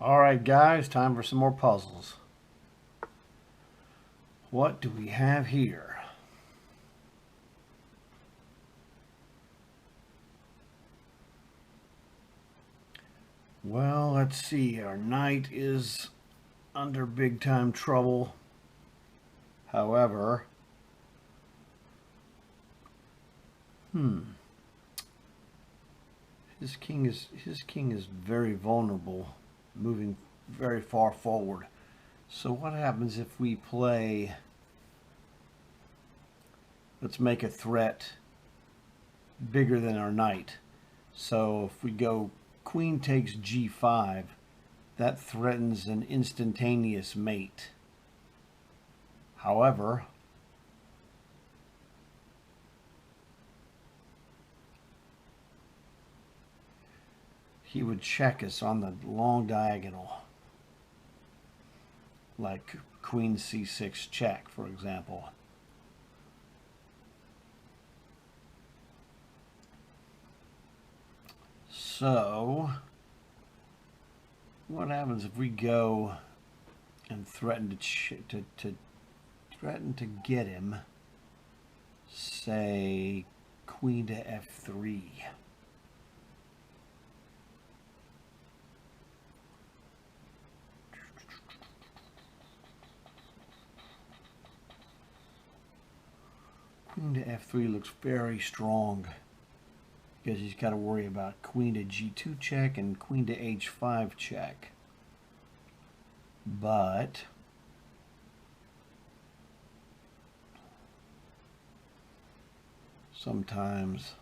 Alright guys, time for some more puzzles. What do we have here? Well, let's see. Our knight is under big time trouble. However, his king is very vulnerable, moving very far forward. So what happens if we play, let's make a threat bigger than our knight. So if we go queen takes g5, that threatens an instantaneous mate. However, he would check us on the long diagonal, like queen c6 check, for example. So, what happens if we go and threaten to threaten to get him, say, queen to f3? Queen to f3 looks very strong, because he's got to worry about queen to g2 check and queen to h5 check. But sometimes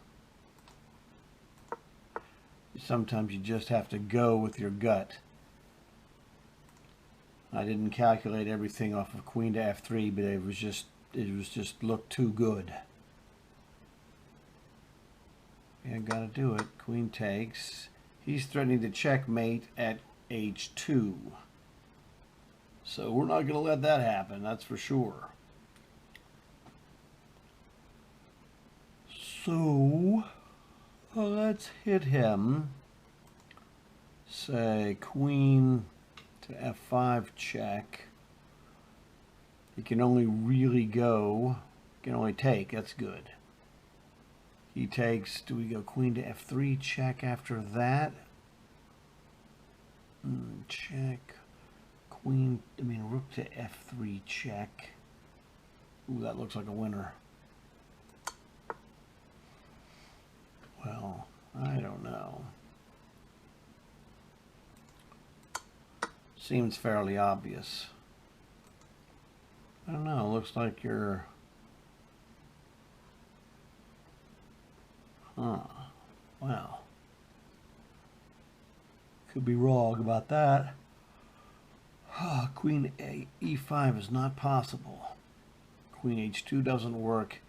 you just have to go with your gut. I didn't calculate everything off of queen to f3, but it was just looked too good. Yeah, gotta do it. Queen takes. He's threatening to checkmate at h2. So we're not gonna let that happen, that's for sure. So let's hit him. Say queen to f5 check. He can only really go, can only take, that's good. He takes, do we go queen to f3 check after that? Check. Rook to f3 check. Ooh, that looks like a winner. Well, I don't know. Seems fairly obvious. I don't know, looks like you're... Well, could be wrong about that. Queen e5 is not possible. Queen h2 doesn't work.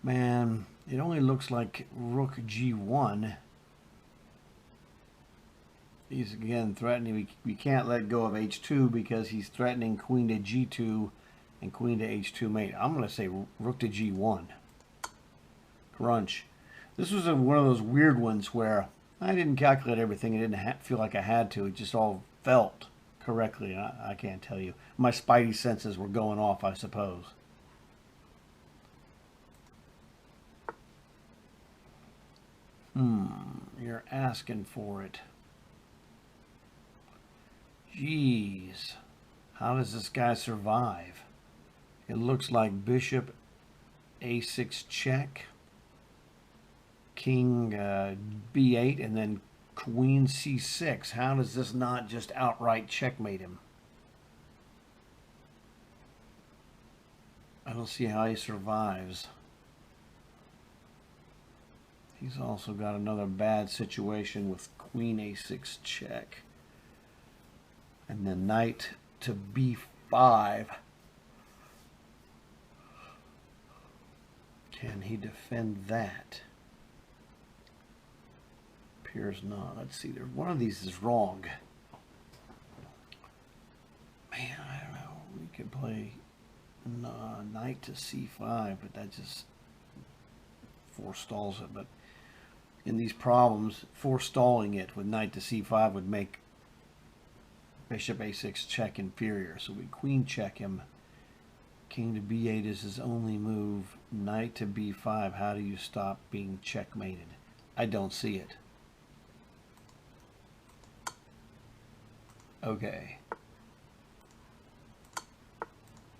Man, it only looks like rook g1. He's again threatening. We can't let go of h2 because he's threatening queen to g2 and queen to h2 mate. I'm going to say rook to g1. Crunch. This was one of those weird ones where I didn't calculate everything. I didn't feel like I had to. It just all felt correctly. I can't tell you. My spidey senses were going off, I suppose. You're asking for it. Jeez. How does this guy survive? It looks like bishop a6 check, king b8, and then queen c6. How does this not just outright checkmate him? I don't see how he survives. He's also got another bad situation with queen a6 check. And then knight to b5. Can he defend that? Appears not. Let's see. One of these is wrong. Man, I don't know. We could play knight to c5, but that just forestalls it. But in these problems, forestalling it with knight to c5 would make Bishop a6 check inferior. So we queen check him. King to b8 is his only move. Knight to b5. How do you stop being checkmated? I don't see it. Okay.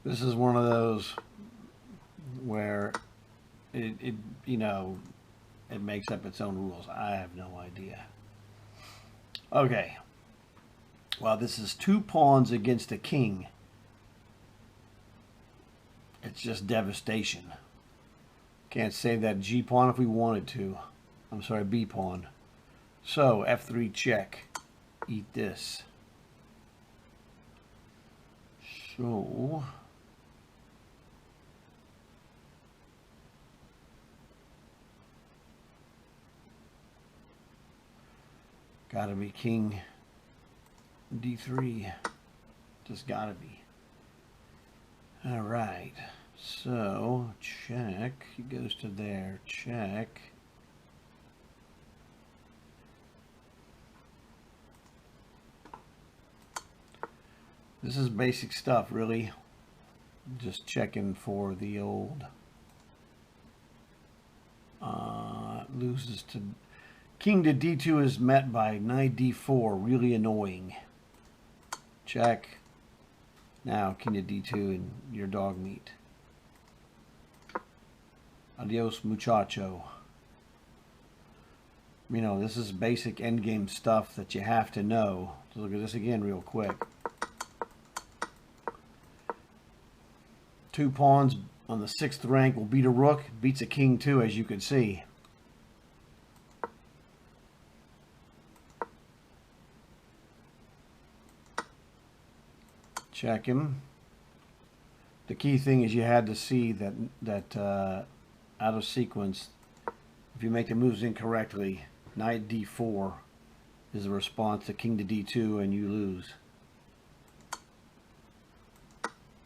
This is one of those where it you know, it makes up its own rules. I have no idea. Okay. Well, this is 2 pawns against a king. It's just devastation. Can't save that G pawn if we wanted to. I'm sorry, B pawn. So, F3 check. Eat this. So... gotta be king d3. Just gotta be. Alright. So, check. He goes to there. Check. This is basic stuff, really. Just checking for the old. Loses to... King to d2 is met by knight d4. Really annoying. Check. Now, king to d2 and your dog meat. Adios, muchacho. You know, this is basic endgame stuff that you have to know. So look at this again real quick. 2 pawns on the 6th rank will beat a rook. Beats a king too, as you can see. Check him. The key thing is you had to see that out of sequence, if you make the moves incorrectly, knight d4 is the response to king to d2 and you lose.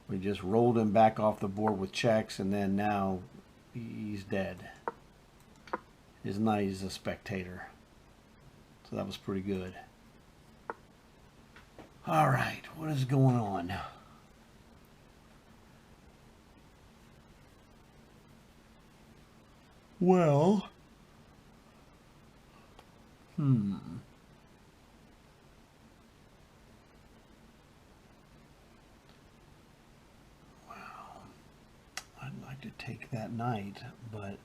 We just rolled him back off the board with checks, and then now he's dead. His knight is a spectator. So that was pretty good. Alright, what is going on? Well, I'd like to take that knight, but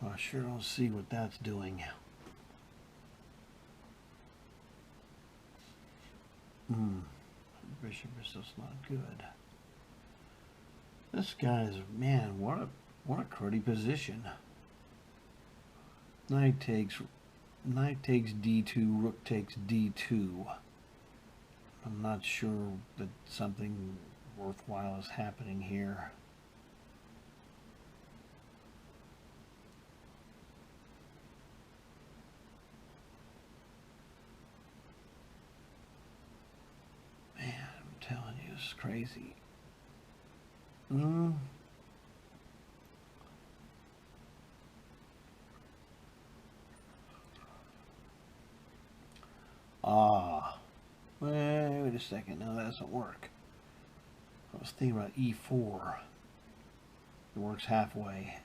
I sure don't see what that's doing. Bishop is just not good. This guy's, man, what a cruddy position. Knight takes d2, rook takes d2. I'm not sure that something worthwhile is happening here. Man, I'm telling you, it's crazy. Wait a second. No, that doesn't work. I was thinking about e4. It works halfway.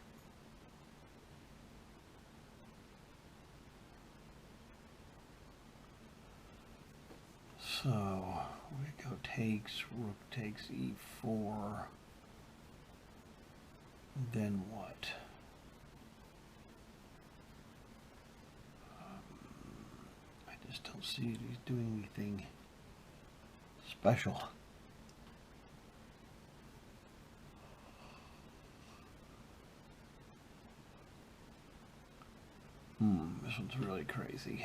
So, we go takes, rook takes e4. Then what? I just don't see he's doing anything special. This one's really crazy.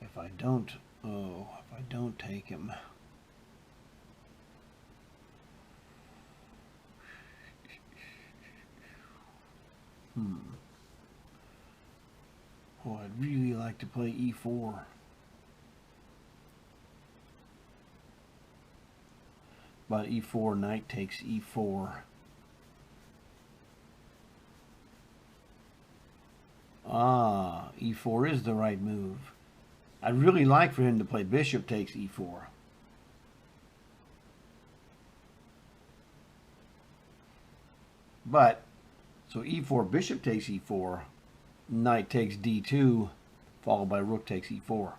If I don't take him. Oh, I'd really like to play e4. But e4, knight takes e4. Ah, e4 is the right move. I'd really like for him to play bishop takes e4. But, so e4, bishop takes e4, knight takes d2, followed by rook takes e4.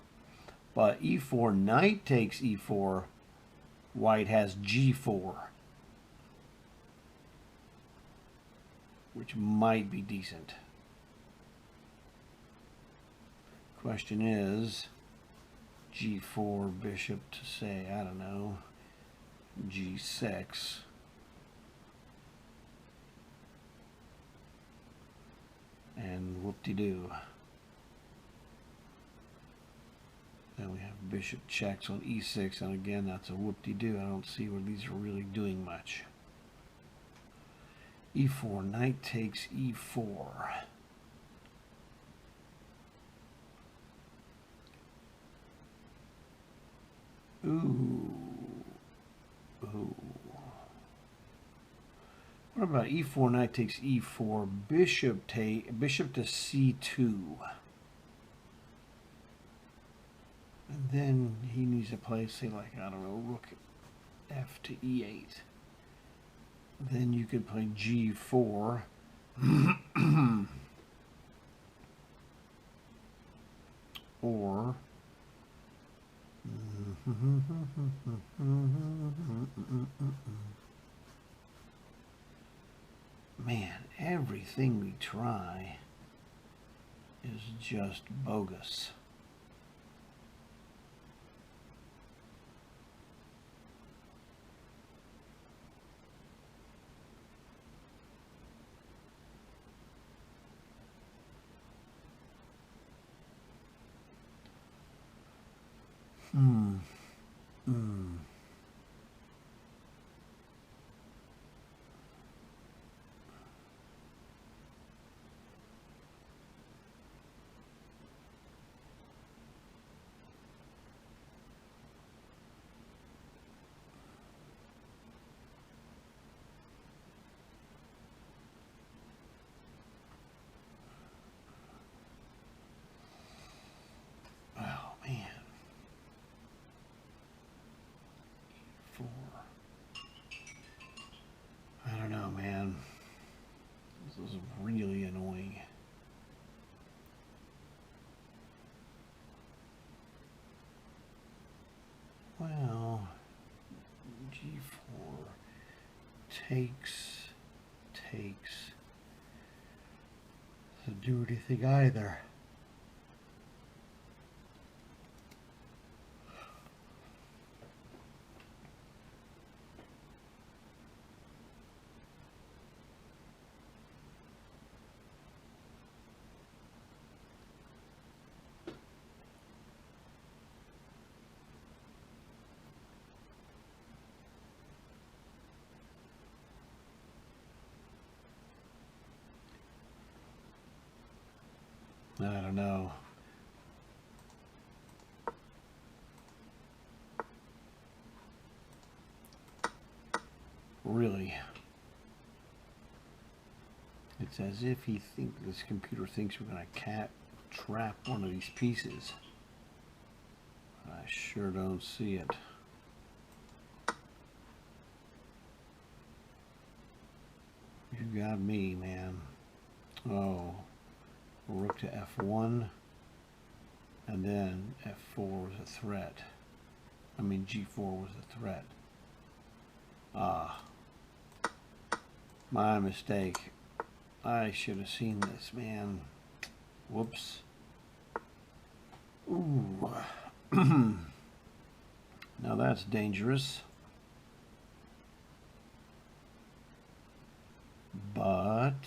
But e4, knight takes e4, white has g4, which might be decent. Question is, g4, bishop to say, I don't know, g6. And whoop-de-doo. Then we have bishop checks on e6, and again, that's a whoop-de-doo. I don't see where these are really doing much. e4, knight takes e4. Ooh. Ooh. What about e4, knight takes e4, bishop to c2. And then he needs to play, say, like, I don't know, rook f to e8. Then you could play g4. Or man, everything we try is just bogus. Oh man. 4. I don't know, man. This is really annoying. Well, g4 takes. Doesn't do anything either. I don't know. Really. It's as if this computer thinks we're going to trap one of these pieces. I sure don't see it. You got me, man. Oh. Rook to f1, and then f4 was a threat. I mean g4 was a threat. Ah, my mistake. I should have seen this, man. Whoops. Ooh. Now that's dangerous. But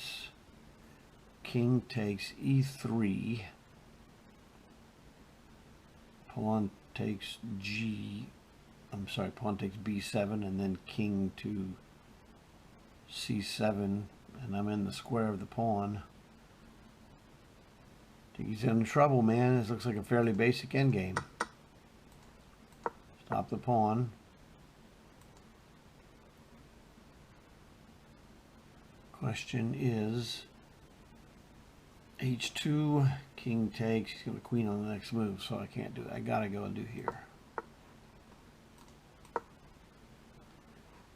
king takes e3, pawn takes pawn takes b7, and then king to c7, and I'm in the square of the pawn. I think he's in trouble, man. This looks like a fairly basic endgame. Stop the pawn. Question is H2, king takes, he's going to queen on the next move, so I can't do that. I got to go and do here.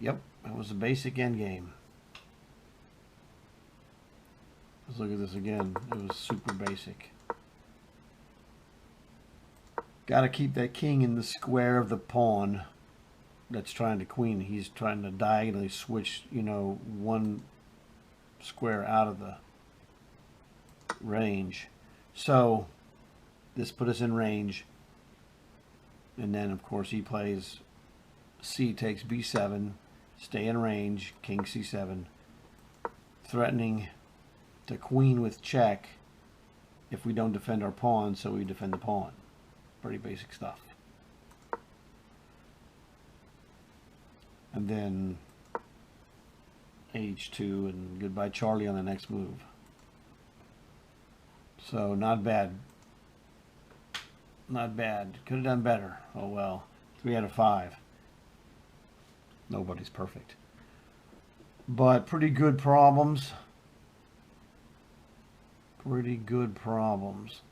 Yep, that was the basic endgame. Let's look at this again. It was super basic. Got to keep that king in the square of the pawn that's trying to queen. He's trying to diagonally switch, you know, one square out of the range. So this put us in range. And then, of course, he plays C takes B7, stay in range, king C7, threatening to queen with check if we don't defend our pawn, so we defend the pawn. Pretty basic stuff. And then H2 and goodbye Charlie on the next move. So not bad. Not bad. Could have done better. Oh well. 3 out of 5. Nobody's perfect. But pretty good problems. Pretty good problems.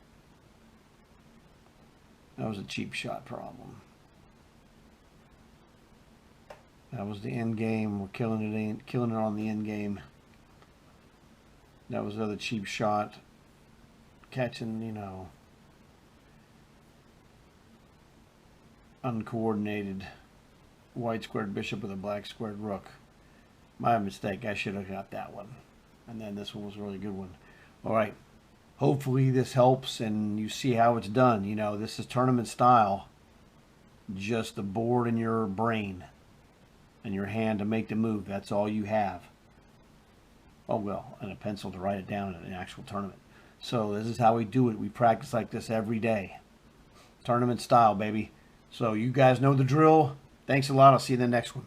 That was a cheap shot problem. That was the end game. We're killing it on the end game. That was another cheap shot. Catching, you know, uncoordinated white squared bishop with a black squared rook. My mistake. I should have got that one. And then this one was a really good one. All right. Hopefully this helps and you see how it's done. You know, this is tournament style. Just the board in your brain and your hand to make the move. That's all you have. Oh well, and a pencil to write it down in an actual tournament. So this is how we do it. We practice like this every day. Tournament style, baby. So you guys know the drill. Thanks a lot. I'll see you in the next one.